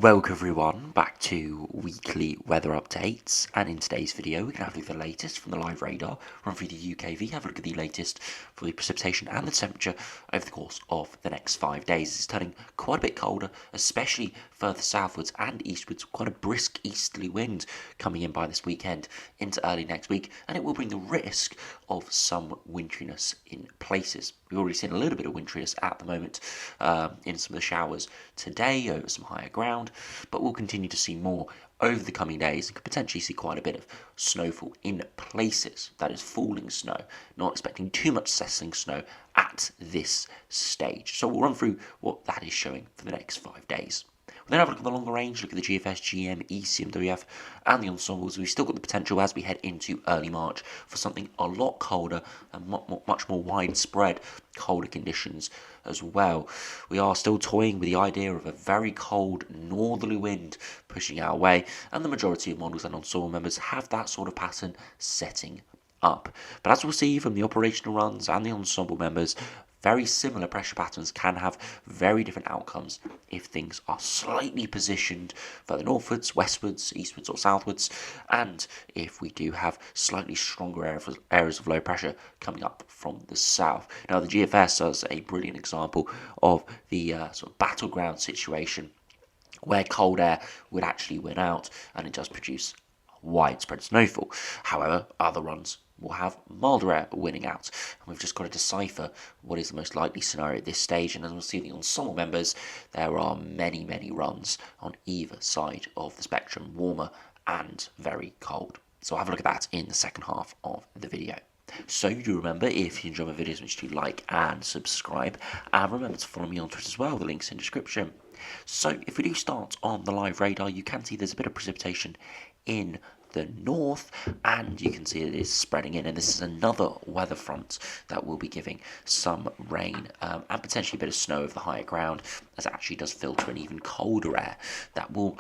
Welcome everyone back to weekly weather updates, and in today's video we can have a look at the latest from the live radar, run through the UKV, have a look at the latest for the precipitation and the temperature over the course of the next 5 days. It's turning quite a bit colder, especially further southwards and eastwards, quite a brisk easterly wind coming in by this weekend into early next week, and it will bring the risk of some winteriness in places. We've already seen a little bit of winteriness at the moment in some of the showers today over some higher ground, but we'll continue to see more over the coming days and could potentially see quite a bit of snowfall in places. That is falling snow, not expecting too much settling snow at this stage. So we'll run through what that is showing for the next 5 days. We'll then have a look at the longer range, look at the GFS, GM, ECMWF and the ensembles. We've still got the potential as we head into early March for something a lot colder and much more widespread colder conditions as well. We are still toying with the idea of a very cold northerly wind pushing our way, and the majority of models and ensemble members have that sort of pattern setting up. But as we'll see from the operational runs and the ensemble members, very similar pressure patterns can have very different outcomes if things are slightly positioned further northwards, westwards, eastwards or southwards, and if we do have slightly stronger areas of low pressure coming up from the south. Now the GFS is a brilliant example of the sort of battleground situation where cold air would actually win out and it does produce widespread snowfall. However, other runs will have milder air winning out, and we've just got to decipher what is the most likely scenario at this stage. And as we'll see the ensemble members, there are many runs on either side of the spectrum, warmer and very cold. So I'll have a look at that in the second half of the video. So do remember, if you enjoy my videos, make sure you like and subscribe, and remember to follow me on Twitter as well, the link's in the description. So if we do start on the live radar, you can see there's a bit of precipitation in the north, and you can see it is spreading in, and this is another weather front that will be giving some rain and potentially a bit of snow over the higher ground, as it actually does filter in even colder air that will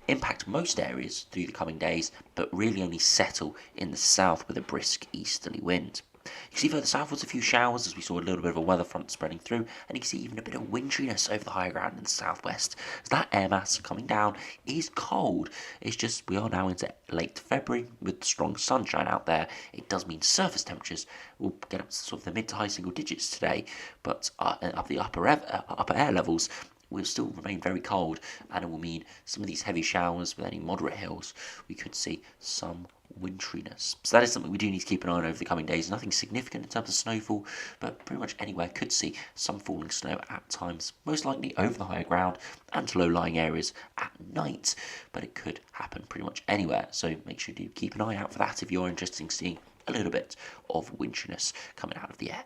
impact most areas through the coming days, but really only settle in the south with a brisk easterly wind. You can see further southwards a few showers as we saw a little bit of a weather front spreading through, and you can see even a bit of winteriness over the higher ground in the southwest as that air mass coming down is cold. It's just we are now into late February with strong sunshine out there. It does mean surface temperatures will get up to sort of the mid to high single digits today, but up the upper air levels will still remain very cold, and it will mean some of these heavy showers with any moderate hills we could see some winteriness. So that is something we do need to keep an eye on over the coming days. Nothing significant in terms of snowfall, but pretty much anywhere could see some falling snow at times, most likely over the higher ground and to low-lying areas at night, but it could happen pretty much anywhere. So make sure you do keep an eye out for that if you're interested in seeing a little bit of winteriness coming out of the air.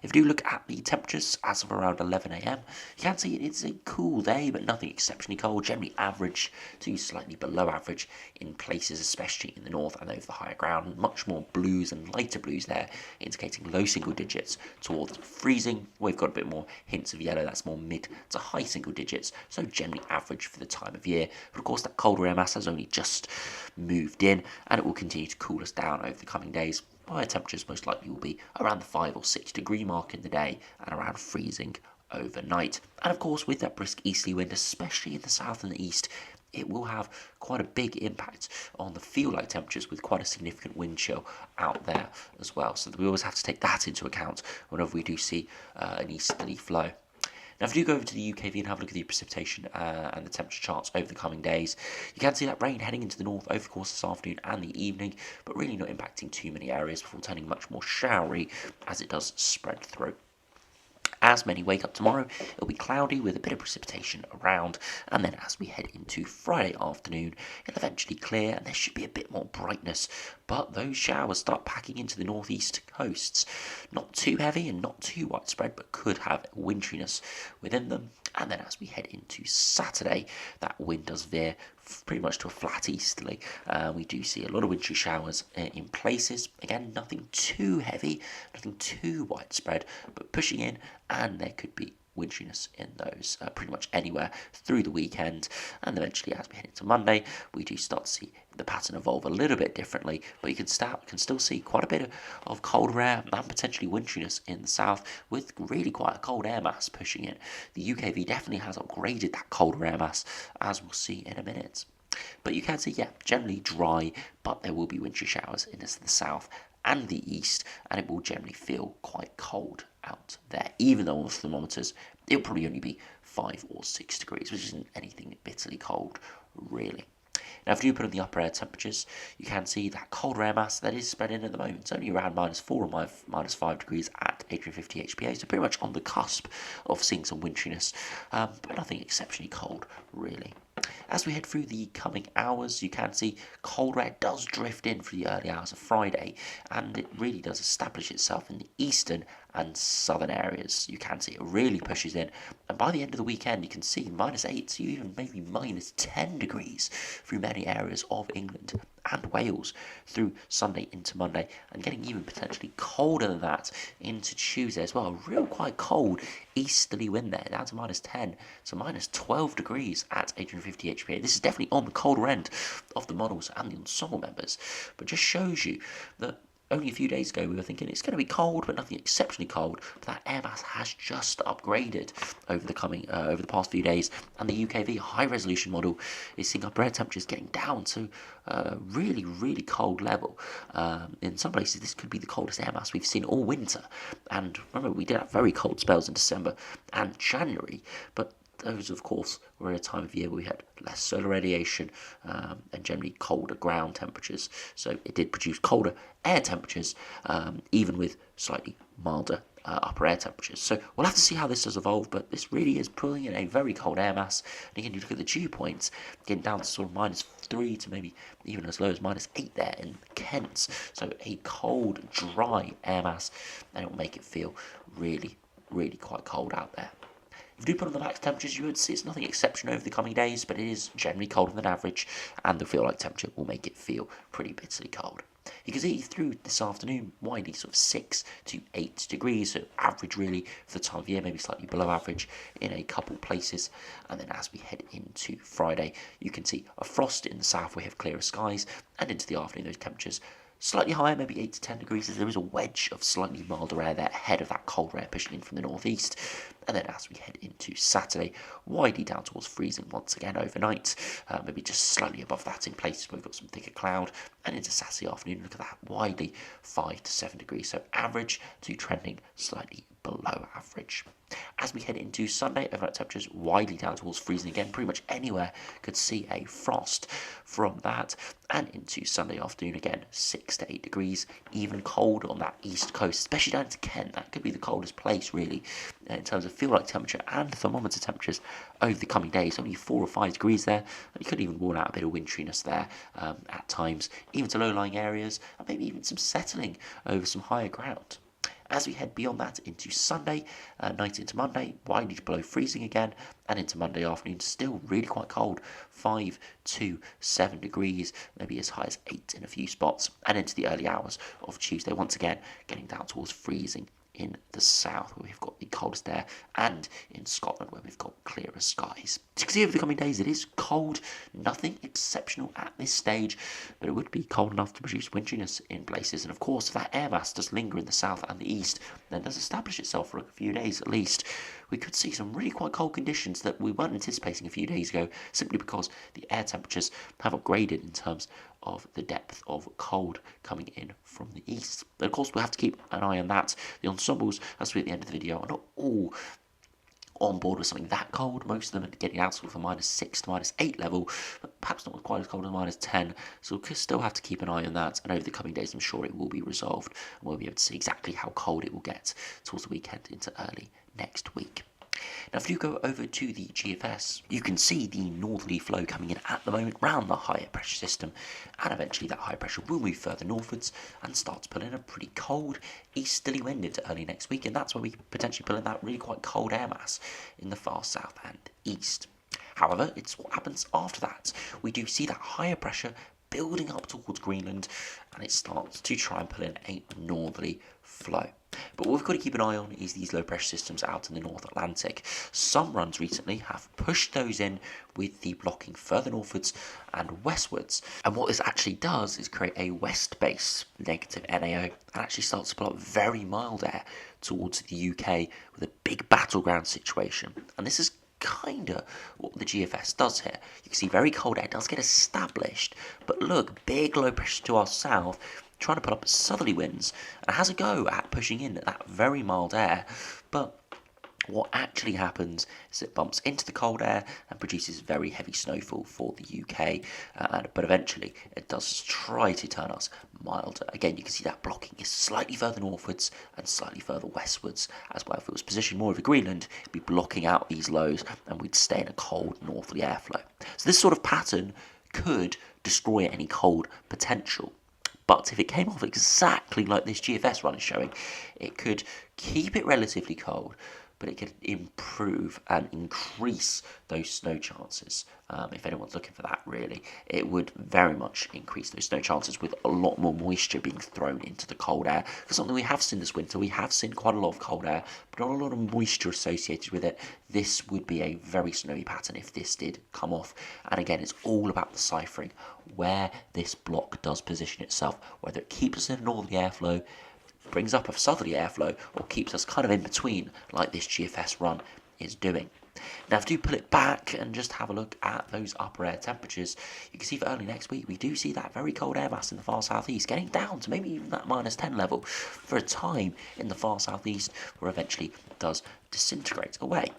If you do look at the temperatures as of around 11 a.m, you can see it's a cool day, but nothing exceptionally cold, generally average to slightly below average in places, especially in the north and over the higher ground. Much more blues and lighter blues there, indicating low single digits towards freezing. We've got a bit more hints of yellow, that's more mid to high single digits, so generally average for the time of year. But of course that colder air mass has only just moved in, and it will continue to cool us down over the coming days. Higher temperatures most likely will be around the 5 or 6 degree mark in the day and around freezing overnight. And of course, with that brisk easterly wind, especially in the south and the east, it will have quite a big impact on the feel-like temperatures with quite a significant wind chill out there as well. So we always have to take that into account whenever we do see an easterly flow. Now, if you do go over to the UKV and have a look at the precipitation and the temperature charts over the coming days, you can see that rain heading into the north over the course of this afternoon and the evening, but really not impacting too many areas before turning much more showery as it does spread through. As many wake up tomorrow, it'll be cloudy with a bit of precipitation around, and then as we head into Friday afternoon, it'll eventually clear and there should be a bit more brightness, but those showers start packing into the northeast coasts. Not too heavy and not too widespread, but could have winteriness within them. And then as we head into Saturday, that wind does veer pretty much to a flat easterly. We do see a lot of wintry showers in places. Again, nothing too heavy, nothing too widespread, but pushing in, and there could be wintriness in those pretty much anywhere through the weekend, and eventually as we head into Monday we do start to see the pattern evolve a little bit differently, but you can still see quite a bit of colder air and potentially wintriness in the south, with really quite a cold air mass pushing in. The UKV definitely has upgraded that colder air mass, as we'll see in a minute. But you can see, yeah, generally dry, but there will be wintry showers in the south and the east, and it will generally feel quite cold out there, even though on the thermometers it'll probably only be 5 or 6 degrees, which isn't anything bitterly cold, really. Now, if you put in the upper air temperatures, you can see that colder air mass that is spread in at the moment. It's only around -4 or -5 degrees at 850 HPA, so pretty much on the cusp of seeing some wintriness, but nothing exceptionally cold, really. As we head through the coming hours, you can see cold air does drift in for the early hours of Friday, and it really does establish itself in the eastern and southern areas. You can see it really pushes in, and by the end of the weekend you can see -8 to even maybe -10 degrees through many areas of England and Wales through Sunday into Monday, and getting even potentially colder than that into Tuesday as well. A real quite cold easterly wind there, down to -10, so -12 degrees at 850 HPA. This is definitely on the colder end of the models and the Ensemble members, but just shows you that only a few days ago we were thinking it's going to be cold, but nothing exceptionally cold. But that air mass has just upgraded over the past few days, and the UKV high resolution model is seeing upper air temperatures getting down to really cold level. In some places this could be the coldest air mass we've seen all winter, and remember we did have very cold spells in December and January, but those, of course, were at a time of year where we had less solar radiation and generally colder ground temperatures. So it did produce colder air temperatures, even with slightly milder upper air temperatures. So we'll have to see how this does evolve, but this really is pulling in a very cold air mass. And again, you look at the dew points, getting down to sort of -3 to maybe even as low as -8 there in Kent. So a cold, dry air mass, and it will make it feel really quite cold out there. If you do put on the max temperatures, you would see it's nothing exceptional over the coming days, but it is generally colder than average, and the feel-like temperature will make it feel pretty bitterly cold. You can see through this afternoon, widely sort of 6 to 8 degrees, so average really for the time of year, maybe slightly below average in a couple places. And then as we head into Friday, you can see a frost in the south, we have clearer skies, and into the afternoon, those temperatures slightly higher, maybe 8 to 10 degrees, as there is a wedge of slightly milder air there ahead of that colder air pushing in from the northeast. And then as we head into Saturday, widely down towards freezing once again overnight, maybe just slightly above that in places where we've got some thicker cloud. And into Saturday afternoon, look at that, widely 5 to 7 degrees, so average to trending slightly below average. As we head into Sunday, overnight temperatures widely down towards freezing again. Pretty much anywhere could see a frost from that. And into Sunday afternoon again, 6 to 8 degrees, even cold on that east coast, especially down to Kent. That could be the coldest place really in terms of feel-like temperature and thermometer temperatures over the coming days. Only 4 or 5 degrees there, and you could even warn out a bit of wintriness there at times, even to low-lying areas, and maybe even some settling over some higher ground. As we head beyond that into Sunday, night into Monday, widely below freezing again, and into Monday afternoon, still really quite cold, 5 to 7 degrees, maybe as high as 8 in a few spots, and into the early hours of Tuesday, once again, getting down towards freezing in the south, where we've got the coldest air, and in Scotland, where we've got clearer skies. As you can see over the coming days, it is cold, nothing exceptional at this stage, but it would be cold enough to produce wintriness in places. And of course, if that air mass does linger in the south and the east, then does establish itself for a few days at least, we could see some really quite cold conditions that we weren't anticipating a few days ago, simply because the air temperatures have upgraded in terms of the depth of cold coming in from the east. But of course, we'll have to keep an eye on that. The ensembles, as we at the end of the video, are not all on board with something that cold. Most of them are getting out sort of a -6 to -8 level, but perhaps not quite as cold as -10. So we'll still have to keep an eye on that, and over the coming days I'm sure it will be resolved, and we'll be able to see exactly how cold it will get towards the weekend into early next week. Now, if you go over to the GFS, you can see the northerly flow coming in at the moment round the higher pressure system, and eventually that high pressure will move further northwards and start to pull in a pretty cold easterly wind into early next week, and that's where we could potentially pull in that really quite cold air mass in the far south and east. However, it's what happens after that. We do see that higher pressure building up towards Greenland, and it starts to try and pull in a northerly flow. But what we've got to keep an eye on is these low pressure systems out in the North Atlantic. Some runs recently have pushed those in with the blocking further northwards and westwards. And what this actually does is create a west base negative NAO and actually starts to pull up very mild air towards the UK with a big battleground situation. And this is kind of what the GFS does here. You can see very cold air does get established, but look, big low pressure to our south trying to put up southerly winds and has a go at pushing in that very mild air. But what actually happens is it bumps into the cold air and produces very heavy snowfall for the UK, but eventually it does try to turn us milder. Again, you can see that blocking is slightly further northwards and slightly further westwards as well. If it was positioned more over Greenland, it'd be blocking out these lows and we'd stay in a cold northerly airflow. So this sort of pattern could destroy any cold potential. But if it came off exactly like this GFS run is showing, it could keep it relatively cold, but it could improve and increase those snow chances. If anyone's looking for that, really, it would very much increase those snow chances with a lot more moisture being thrown into the cold air. Because something we have seen this winter, we have seen quite a lot of cold air, but not a lot of moisture associated with it. This would be a very snowy pattern if this did come off. And again, it's all about deciphering where this block does position itself, whether it keeps us in a northerly airflow, brings up a southerly airflow, or keeps us kind of in between like this GFS run is doing. Now, if you pull it back and just have a look at those upper air temperatures, you can see for early next week we do see that very cold air mass in the far southeast getting down to maybe even that -10 level for a time in the far southeast, where eventually it does disintegrate away.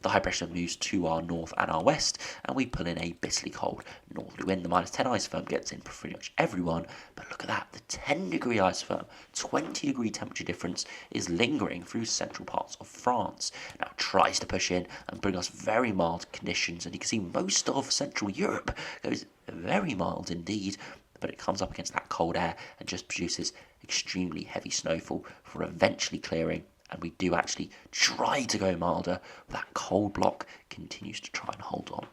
The high pressure moves to our north and our west, and we pull in a bitterly cold northerly wind. The -10 isotherm gets in for pretty much everyone, but look at that, the 10-degree isotherm, 20-degree temperature difference is lingering through central parts of France. Now it tries to push in and bring us very mild conditions, and you can see most of Central Europe goes very mild indeed, but it comes up against that cold air and just produces extremely heavy snowfall for eventually clearing. And we do actually try to go milder, but that cold block continues to try and hold on.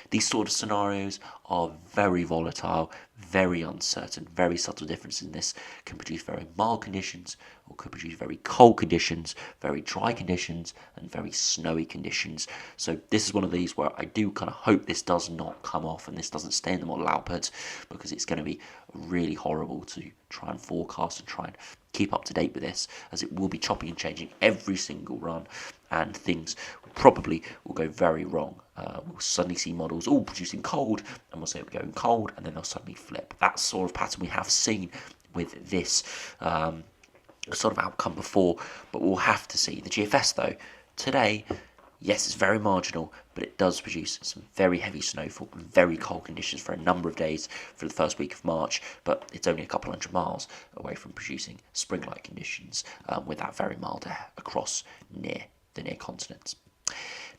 These sort of scenarios are very volatile, very uncertain, very subtle differences in this can produce very mild conditions or could produce very cold conditions, very dry conditions, and very snowy conditions. So this is one of these where I do kind of hope this does not come off and this doesn't stay in the model output, because it's going to be really horrible to try and forecast and try and keep up to date with this, as it will be chopping and changing every single run, and things probably will go very wrong. We'll suddenly see models all producing cold, and we'll say we're going cold, and then they'll suddenly flip. That sort of pattern we have seen with this sort of outcome before, but we'll have to see. The GFS, though, today, yes, it's very marginal, but it does produce some very heavy snowfall and very cold conditions for a number of days for the first week of March, but it's only a couple hundred miles away from producing spring-like conditions with that very mild air across the near continents.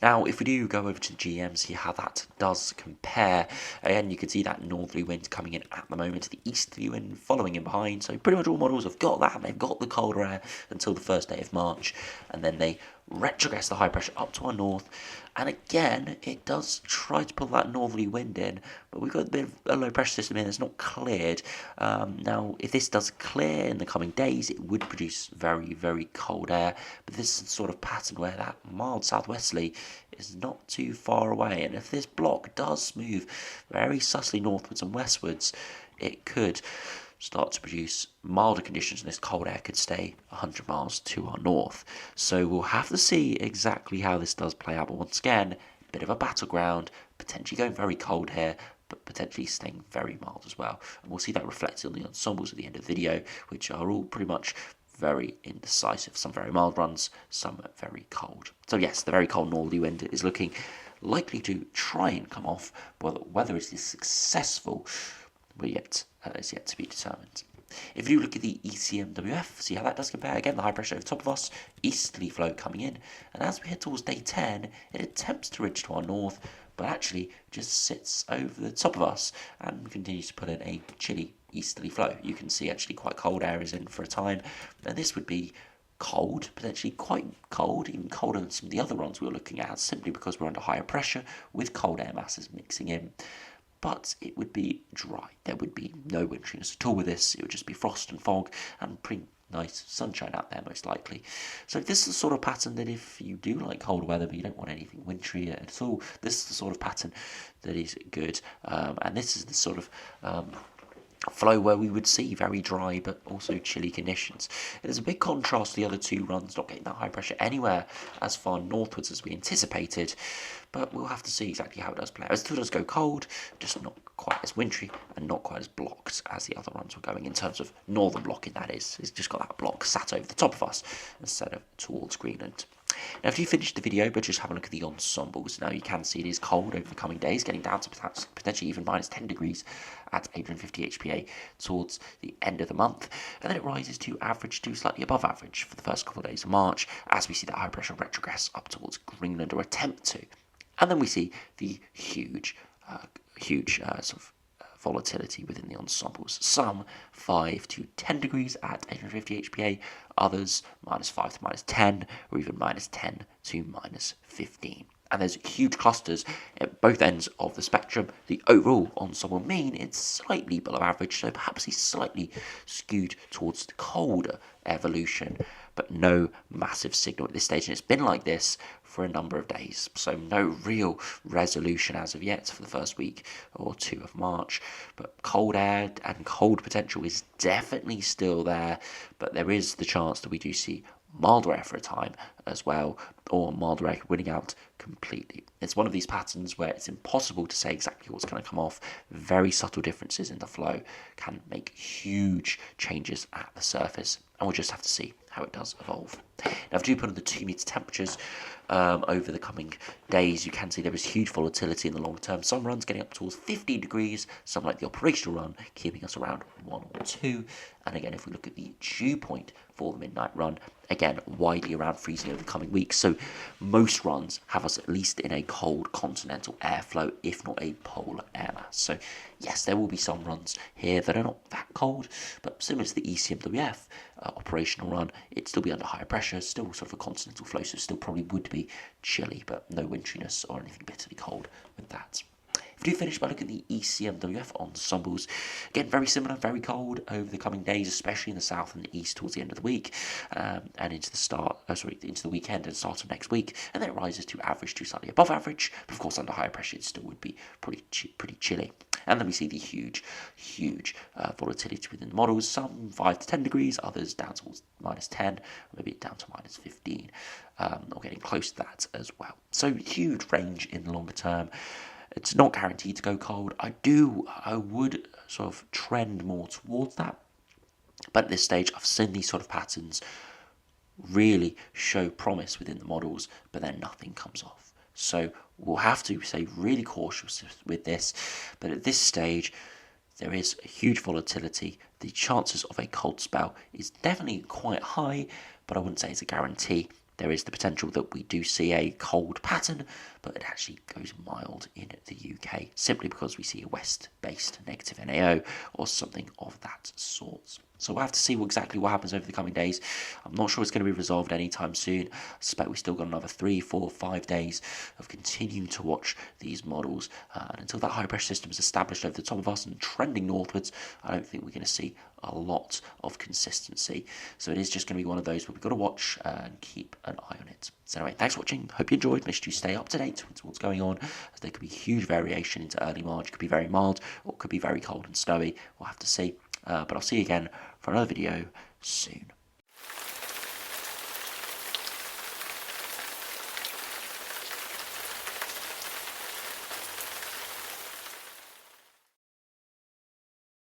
Now, if we do go over to the GM, see how that does compare, again, you can see that northerly wind coming in at the moment, the easterly wind following in behind, so pretty much all models have got that, they've got the colder air until the first day of March, and then they retrogress the high pressure up to our north, and again, it does try to pull that northerly wind in, but we've got a bit of a low pressure system here that's not cleared. Now, if this does clear in the coming days, it would produce very, very cold air, but this is the sort of pattern where that mild southwesterly is not too far away, and if this block does move very sussly northwards and westwards, it could start to produce milder conditions, and this cold air could stay 100 miles to our north. So we'll have to see exactly how this does play out, but once again, a bit of a battleground, potentially going very cold here, but potentially staying very mild as well. And we'll see that reflected on the ensembles at the end of the video, which are all pretty much very indecisive. Some very mild runs, some very cold. So yes, the very cold northerly wind is looking likely to try and come off, but whether it is successful is yet to be determined. If you look at the ECMWF, see how that does compare. Again, the high pressure over the top of us, easterly flow coming in, and as we head towards day 10, it attempts to ridge to our north, but actually just sits over the top of us and continues to put in a chilly easterly flow. You can see actually quite cold air is in for a time, and this would be cold, potentially quite cold, even colder than some of the other runs we were looking at, simply because we're under higher pressure with cold air masses mixing in. But it would be dry. There would be no winteriness at all with this. It would just be frost and fog and pretty nice sunshine out there most likely. So this is the sort of pattern that if you do like cold weather but you don't want anything wintry at all, this is the sort of pattern that is good. And this is the sort of flow where we would see very dry but also chilly conditions. There's a big contrast to the other two runs, not getting that high pressure anywhere as far northwards as we anticipated, but we'll have to see exactly how it does play out. It still does go cold, just not quite as wintry and not quite as blocked as the other runs were going in terms of northern blocking, that is. It's just got that block sat over the top of us instead of towards Greenland. Now, if you finished the video, but just have a look at the ensembles. Now, you can see it is cold over the coming days, getting down to perhaps potentially even minus 10 degrees at 850 HPA towards the end of the month. And then it rises to average to slightly above average for the first couple of days of March, as we see that high pressure retrogress up towards Greenland, or attempt to. And then we see the huge sort of volatility within the ensembles. Some 5 to 10 degrees at 850 HPA, others -5 to -10, or even -10 to -15. And there's huge clusters at both ends of the spectrum. The overall ensemble mean is slightly below average, so perhaps he's slightly skewed towards the colder evolution, but no massive signal at this stage. And it's been like this for a number of days, so no real resolution as of yet for the first week or two of March. But cold air and cold potential is definitely still there, but there is the chance that we do see milder air for a time as well, or milder air winning out completely. It's one of these patterns where it's impossible to say exactly what's going to come off. Very subtle differences in the flow can make huge changes at the surface, and we'll just have to see how it does evolve. Now, if you do put on the 2-meter temperatures over the coming days, you can see there is huge volatility in the long term. Some runs getting up towards 15 degrees, some like the operational run keeping us around 1 or 2. And again, if we look at the dew point for the midnight run, again, widely around freezing over the coming weeks. So most runs have us at least in a cold continental airflow, if not a polar air mass. So yes, there will be some runs here that are not that cold, but similar to the ECMWF operational run, it'd still be under higher pressure, still sort of a continental flow, so still probably would be chilly, but no wintriness or anything bitterly cold with that. If we do finish by looking at the ECMWF ensembles, again, very similar, very cold over the coming days, especially in the south and the east towards the end of the week, and into the weekend and start of next week, and then it rises to average to slightly above average, but of course under higher pressure it still would be pretty chilly. And then we see the huge volatility within the models, some 5 to 10 degrees, others down towards -10, maybe down to -15, or getting close to that as well. So huge range in the longer term. It's not guaranteed to go cold. I would sort of trend more towards that. But at this stage, I've seen these sort of patterns really show promise within the models, but then nothing comes off. So we'll have to stay really cautious with this. But at this stage, there is a huge volatility. The chances of a cold spell is definitely quite high, but I wouldn't say it's a guarantee. There is the potential that we do see a cold pattern, but it actually goes mild in the UK, simply because we see a west-based negative NAO or something of that sort. So we'll have to see exactly what happens over the coming days. I'm not sure it's going to be resolved anytime soon. I suspect we've still got another 3, 4, 5 days of continuing to watch these models. And until that high pressure system is established over the top of us and trending northwards, I don't think we're going to see a lot of consistency. So it is just going to be one of those where we've got to watch and keep an eye on it. So anyway, thanks for watching. Hope you enjoyed. Make sure you stay up to date with what's going on, as there could be huge variation into early March. It could be very mild, or it could be very cold and snowy. We'll have to see. But I'll see you again for another video soon.